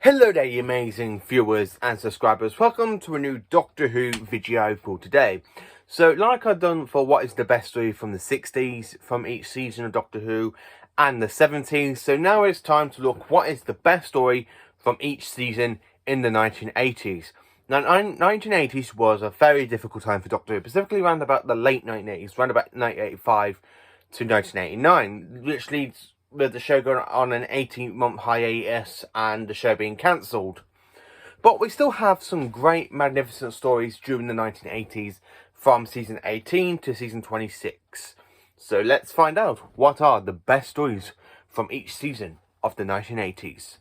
Hello there, you amazing viewers and subscribers. Welcome to a new Doctor Who video for today. So, like I've done for what is the best story from the 60s, from each season of Doctor Who, and the 70s, so now it's time to look what is the best story from each season in the 1980s. Now, 1980s was a very difficult time for Doctor Who, specifically around about the late 1980s, around about 1985 to 1989, which leads with the show going on an 18-month hiatus and the show being cancelled. But we still have some great, magnificent stories during the 1980s from season 18 to season 26. So let's find out what are the best stories from each season of the 1980s.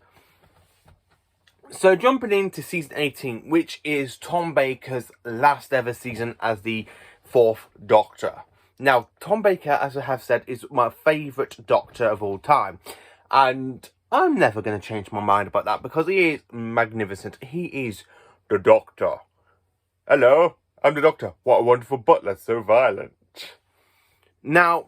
So jumping into season 18, which is Tom Baker's last ever season as the 4th Doctor. Now, Tom Baker, as I have said, is my favourite Doctor of all time. And I'm never going to change my mind about that because he is magnificent. He is the Doctor. Hello, I'm the Doctor. What a wonderful butler, so violent. Now,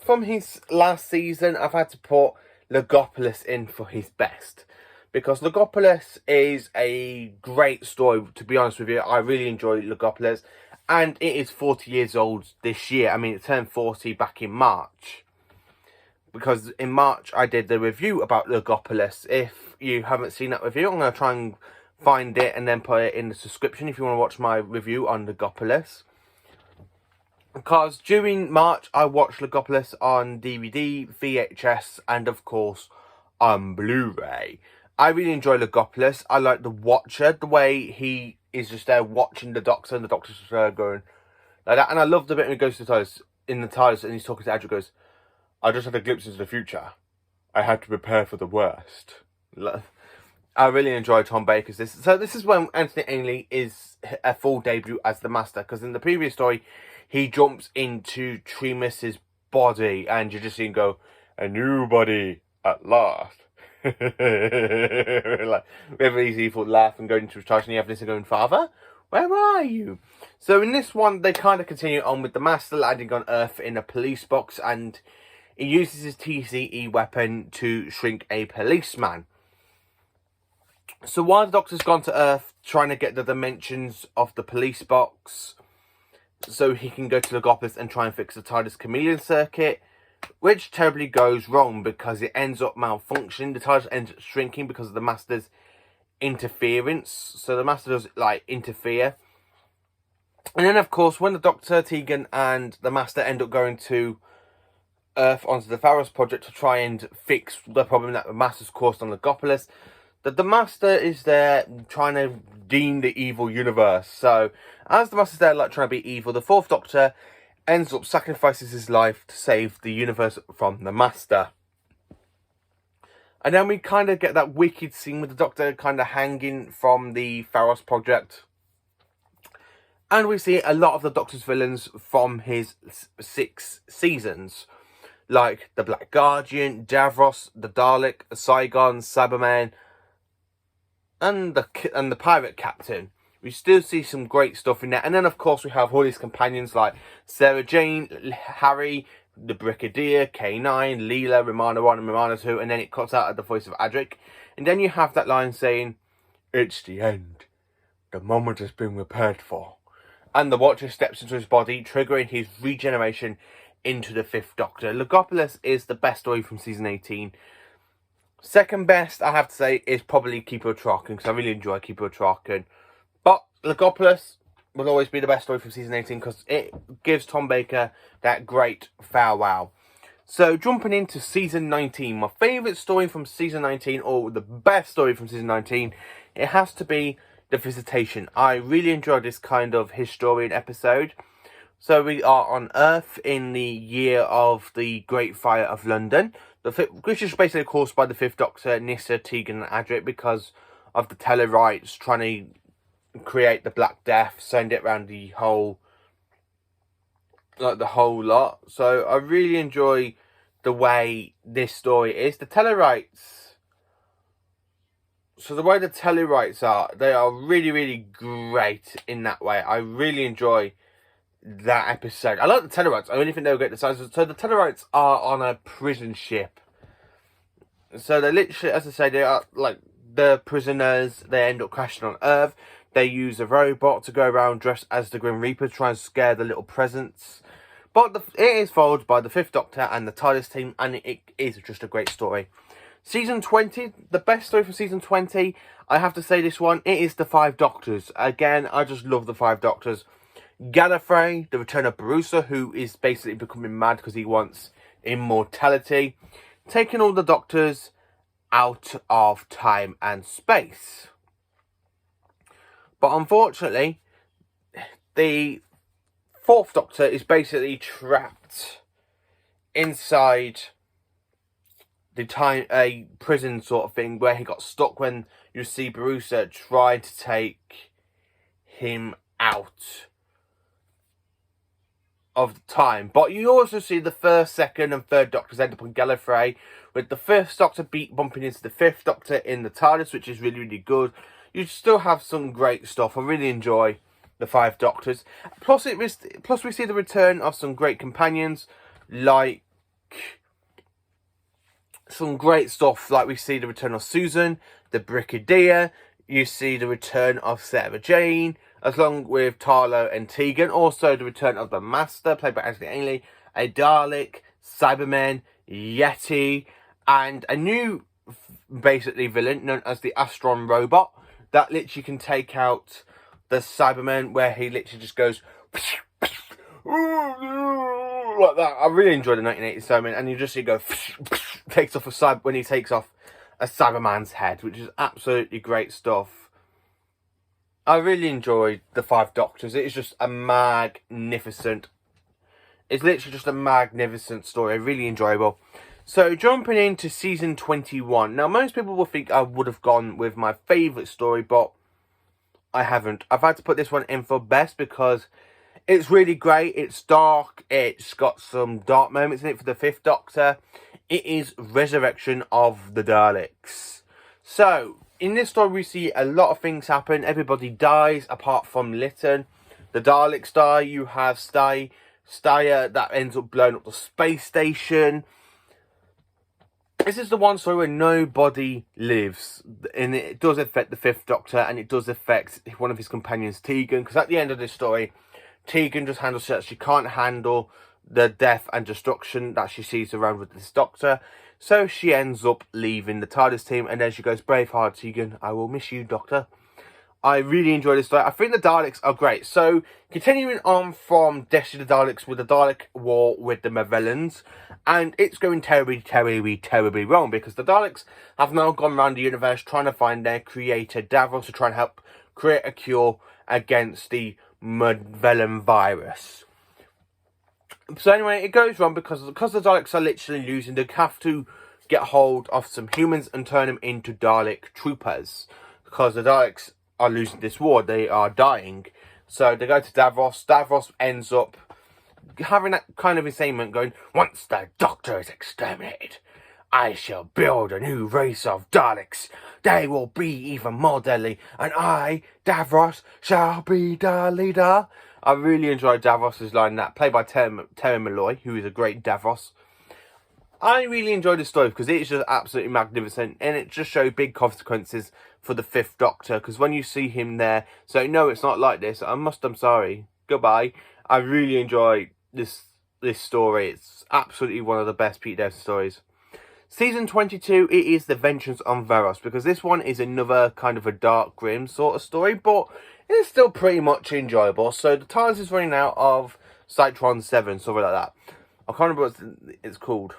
from his last season, I've had to put Logopolis in for his best. Because Logopolis is a great story, to be honest with you. I really enjoy Logopolis. And it is 40 years old this year. I mean, it turned 40 back in March. Because in March, I did the review about Logopolis. If you haven't seen that review, I'm going to try and find it and then put it in the description if you want to watch my review on Logopolis. Because during March, I watched Logopolis on DVD, VHS, and of course, on Blu-ray. I really enjoy Logopolis. I like the Watcher, the way he is just there watching the Doctor, and the Doctor's just going like that. And I love the bit when he goes to the TARDIS, and he's talking to Andrew, goes, I just had a glimpse into the future. I had to prepare for the worst. I really enjoy Tom Baker's this. So this is when Anthony Ainley is a full debut as the Master, because in the previous story, he jumps into Tremas's body, and you just see him go, a new body at last. Like, with his evil laugh and going to his charge, and you have this and going, Father, where are you? So in this one, they kind of continue on with the Master landing on Earth in a police box, and he uses his TCE weapon to shrink a policeman. So while the Doctor's gone to Earth trying to get the dimensions of the police box so he can go to Logopolis and try and fix the TARDIS chameleon circuit, which terribly goes wrong because it ends up malfunctioning. The TARDIS ends up shrinking because of the Master's interference. So the Master does, like, interfere. And then, of course, when the Doctor, Tegan, and the Master end up going to Earth onto the Pharos project to try and fix the problem that the Master's caused on Logopolis, the Master is there trying to deem the evil universe. So, as the Master's there, like, trying to be evil, the 4th Doctor ends up sacrificing his life to save the universe from the Master. And then we kind of get that wicked scene with the Doctor kind of hanging from the Pharos project. And we see a lot of the Doctor's villains from his 6 seasons. Like the Black Guardian, Davros, the Dalek, Saigon, Cyberman, and the Pirate Captain. We still see some great stuff in there. And then, of course, we have all these companions like Sarah Jane, Harry, the Brigadier, K9, Leela, Romana 1 and Romana 2. And then it cuts out at the voice of Adric. And then you have that line saying, it's the end. The moment has been prepared for. And the Watcher steps into his body, triggering his regeneration into the 5th Doctor. Logopolis is the best story from season 18. Second best, I have to say, is probably Keeper of Traken, because I really enjoy Keeper of Traken. But Logopolis will always be the best story from season 18 because it gives Tom Baker that great farewell. So jumping into season 19, my favourite story from season 19, or the best story from season 19, it has to be The Visitation. I really enjoyed this kind of historian episode. So we are on Earth in the year of the Great Fire of London, which is basically caused by the 5th Doctor, Nyssa, Tegan and Adric because of the Tellarites trying to create the Black Death, send it around the whole lot. So I really enjoy the way this story is. The Tellarites, so the way the Tellarites are, they are really, really great in that way. I really enjoy that episode. I like the Tellarites. I really think they'll get the size. So the Tellarites are on a prison ship. So they're literally, as I say, they are like the prisoners, they end up crashing on Earth. They use a robot to go around dressed as the Grim Reaper to try and scare the little presents. But it is followed by the Fifth Doctor and the TARDIS team, and it is just a great story. Season 20, the best story for Season 20, I have to say this one, it is the Five Doctors. Again, I just love the Five Doctors. Gallifrey, the return of Barusa, who is basically becoming mad because he wants immortality. Taking all the Doctors out of time and space. But unfortunately, the Fourth Doctor is basically trapped inside a prison sort of thing, where he got stuck when you see Barusa try to take him out of the time. But you also see the first, second and third Doctors end up on Gallifrey, with the Fifth Doctor bumping into the Fifth Doctor in the TARDIS, which is really, really good. You still have some great stuff. I really enjoy the Five Doctors. Plus we see the return of some great companions, like some great stuff, like we see the return of Susan, the Brigadier. You see the return of Sarah Jane, along with Tarlo and Tegan. Also the return of the Master, played by Anthony Ainley, a Dalek, Cybermen, Yeti, and a new, basically, villain known as the Astron Robot, that literally can take out the Cybermen, where he literally just goes like that. I really enjoyed the 1987, and you just see go takes off when he takes off a Cyberman's head, which is absolutely great stuff. I really enjoyed the Five Doctors. It is just a magnificent. It's literally just a magnificent story. Really enjoyable. So jumping into season 21. Now most people will think I would have gone with my favourite story, but I haven't. I've had to put this one in for best because it's really great. It's dark. It's got some dark moments in it for the Fifth Doctor. It is Resurrection of the Daleks. So, in this story we see a lot of things happen. Everybody dies apart from Lytton. The Daleks die. You have Steyer that ends up blowing up the space station. This is the one story where nobody lives. And it does affect the Fifth Doctor, and it does affect one of his companions, Tegan. Because at the end of this story, Tegan just handles that she can't handle the death and destruction that she sees around with this Doctor. So she ends up leaving the TARDIS team, and then she goes, "Braveheart, Tegan, I will miss you, Doctor." I really enjoy this story. I think the Daleks are great. So, continuing on from Destiny of the Daleks with the Dalek War with the Mavellans. And it's going terribly, terribly, terribly wrong, because the Daleks have now gone around the universe trying to find their creator, Davros, to try and help create a cure against the Mavellan virus. So anyway, it goes wrong because the Daleks are literally losing. They have to get hold of some humans and turn them into Dalek troopers, because the Daleks are losing this war. They are dying. So they go to Davros. Davros ends up having that kind of insane moment going, "Once the Doctor is exterminated, I shall build a new race of Daleks. They will be even more deadly, and I, Davros, shall be the leader." I really enjoyed Davros' line, that played by Terry Malloy, who is a great Davros. I really enjoyed this story because it's just absolutely magnificent, and it just showed big consequences for the Fifth Doctor, because when you see him there, so no, it's not like this, I'm sorry, goodbye. I really enjoyed this story. It's absolutely one of the best Pete Davison stories. Season 22, it is The Vengeance on Varos, because this one is another kind of a dark, grim sort of story, but it's still pretty much enjoyable. So the TARDIS is running out of Cytron 7, something like that. I can't remember what it's called.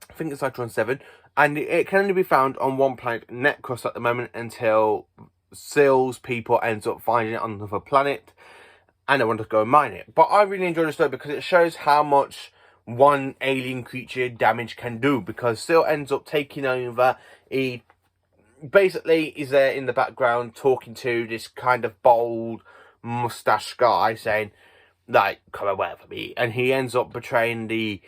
I think it's Cytron 7. And it can only be found on one planet, Netcross, at the moment, until Sil's people ends up finding it on another planet, and they want to go and mine it. But I really enjoy the story because it shows how much one alien creature damage can do, because Sil ends up taking over. He basically is there in the background talking to this kind of bold mustache guy, saying, like, "Come and work for me," and he ends up betraying the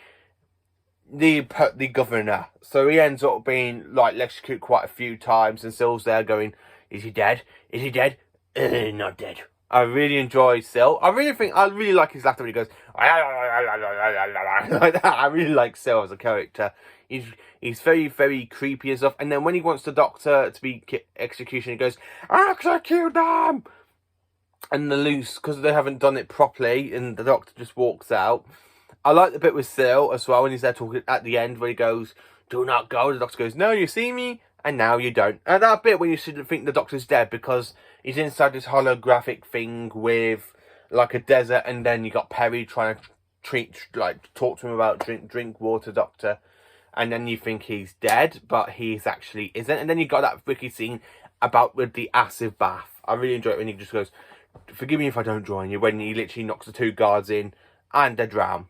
governor. So he ends up being like executed quite a few times, and Sil's there going, "Is he dead? Is he dead? Not dead." I really enjoy Sil. I really like his laughter when he goes like that. I really like Sil as a character. He's very, very creepy and stuff. And then when he wants the Doctor to be execution, he goes, "Execute them!" And the loose, because they haven't done it properly, and the Doctor just walks out. I like the bit with Sil as well, when he's there talking at the end, where he goes, "Do not go." The Doctor goes, "No, you see me, and now you don't." And that bit when you shouldn't think the Doctor's dead, because he's inside this holographic thing with like a desert, and then you got Perry trying to talk to him about drink water, Doctor, and then you think he's dead, but he's actually isn't. And then you got that wicked scene about with the acid bath. I really enjoy it when he just goes, "Forgive me if I don't join you," when he literally knocks the 2 guards in and they drown.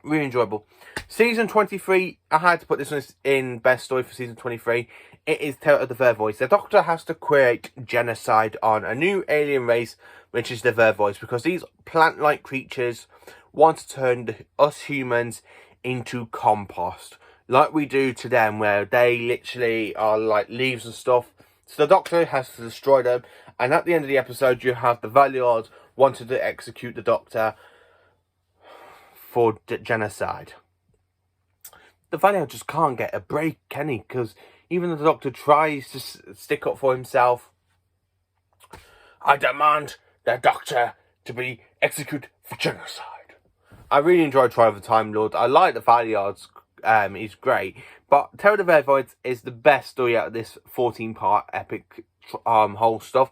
Really enjoyable. Season 23, I had to put this one in best story for season 23. It is Tale of the Vervoids. The Doctor has to create genocide on a new alien race, which is the Vervoids, because these plant-like creatures want to turn us humans into compost, like we do to them, where they literally are like leaves and stuff. So the Doctor has to destroy them, and at the end of the episode, you have the Valiords wanting to execute the Doctor for genocide. The Valiant just can't get a break, can he? Because even the Doctor tries to stick up for himself. "I demand the Doctor to be executed for genocide." I really enjoy Trial of the Time Lord. I like the Valiards. He's great. But Tale of the Vervoids is the best story out of this 14-part epic whole stuff.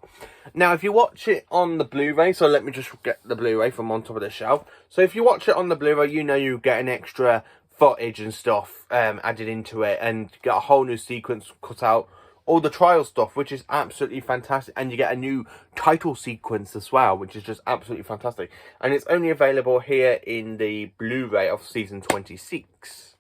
Now, if you watch it on the Blu-ray, so let me just get the Blu-ray from on top of the shelf. So if you watch it on the Blu-ray, you know you get an extra footage and stuff added into it, and you get a whole new sequence cut out, all the trial stuff, which is absolutely fantastic, and you get a new title sequence as well, which is just absolutely fantastic. And it's only available here in the Blu-ray of season 26.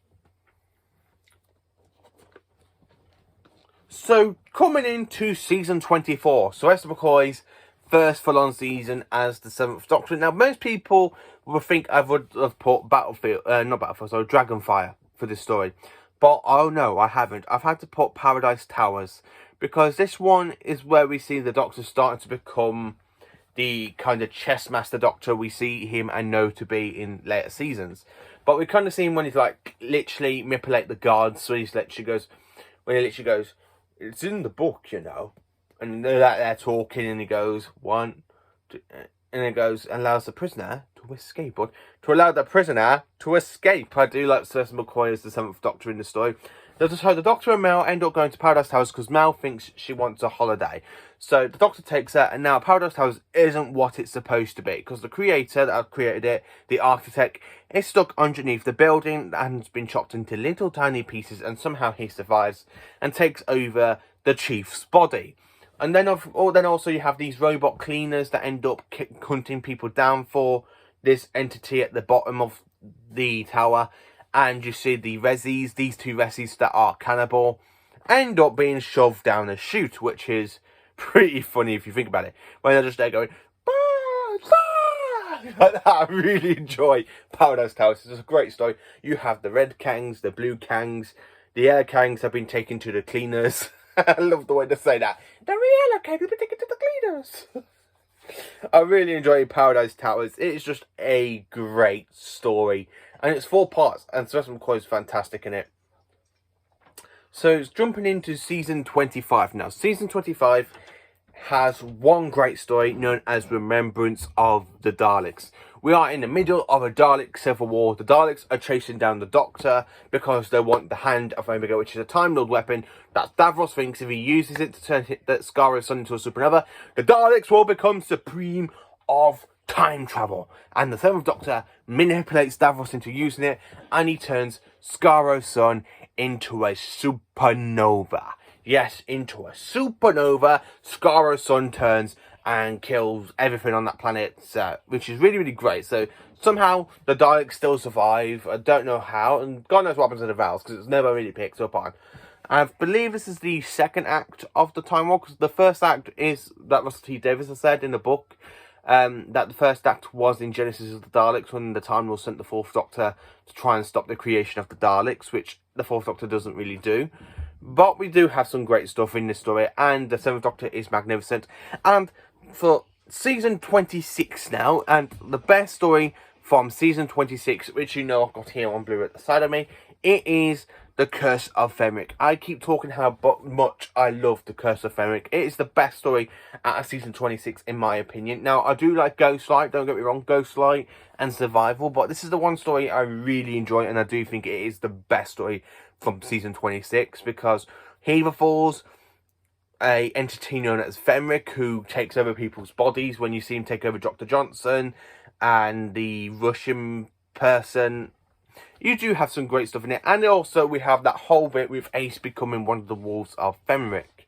So, coming into season 24, so Esther McCoy's first full-on season as the 7th Doctor. Now, most people would think I would have put Dragonfire for this story. But, oh no, I haven't. I've had to put Paradise Towers, because this one is where we see the Doctor starting to become the kind of chess master Doctor we see him and know to be in later seasons. But we kind of see him when he's like, literally manipulate the guards, so he literally goes, "It's in the book, you know." And they're talking, and he goes, "1, 2," and it goes, "allows the prisoner to escape." Or, "to allow the prisoner to escape." I do like Sir McCoy as the 7th Doctor in the story. So the Doctor and Mel end up going to Paradise Towers because Mel thinks she wants a holiday. So the Doctor takes her, and now Paradise Towers isn't what it's supposed to be, because the creator that created it, the architect, is stuck underneath the building and has been chopped into little tiny pieces, and somehow he survives and takes over the chief's body. And then also you have these robot cleaners that end up hunting people down for this entity at the bottom of the tower. And you see the Rezzies, these 2 Rezzies that are cannibal, end up being shoved down a chute, which is pretty funny if you think about it. When they're just there going, like that. I really enjoy Paradise Towers. It's a great story. You have the red Kangs, the blue Kangs, the air Kangs have been taken to the cleaners. I love the way they say that. The real Kangs have been taken to the cleaners. I really enjoy Paradise Towers. It is just a great story. And it's 4 parts, and Sir McCoy is fantastic in it. So it's jumping into season 25 now. Season 25 has one great story known as Remembrance of the Daleks. We are in the middle of a Dalek civil war. The Daleks are chasing down the Doctor because they want the Hand of Omega, which is a Time Lord weapon that Davros thinks if he uses it to turn that Skaro's son into a supernova, the Daleks will become supreme of time travel. And the 7th Doctor manipulates Davros into using it, and he turns Skaro's son into a supernova. Yes, into a supernova. Skaro's son turns and kills everything on that planet, which is really, really great. So somehow the Daleks still survive. I don't know how, and God knows what happens to the Vals, because it's never really picked up on. I believe this is the 2nd act of the Time War, because the 1st act is that Russell T Davies has said in the book, that the 1st act was in Genesis of the Daleks, when the Time Lord sent the 4th Doctor to try and stop the creation of the Daleks, which the 4th Doctor doesn't really do. But we do have some great stuff in this story, and the 7th Doctor is magnificent. And for season 26 now, and the best story from season 26, which you know I've got here on Blu-ray at the side of me, it is The Curse of Femik. I keep talking how much I love The Curse of Femik. It is the best story out of season 26 in my opinion. Now, I do like Ghostlight, don't get me wrong, Ghostlight and Survival, but this is the one story I really enjoy, and I do think it is the best story from season 26, because he falls a entity known as Femik, who takes over people's bodies. When you see him take over Dr. Johnson and the Russian person, you do have some great stuff in it. And also we have that whole bit with Ace becoming one of the wolves of Femik.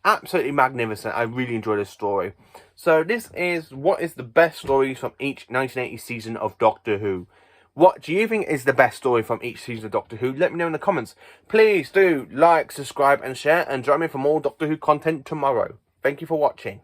Absolutely magnificent. I really enjoy this story. So this is what is the best stories from each 1980 season of Doctor Who. What do you think is the best story from each season of Doctor Who? Let me know in the comments. Please do like, subscribe and share, and join me for more Doctor Who content tomorrow. Thank you for watching.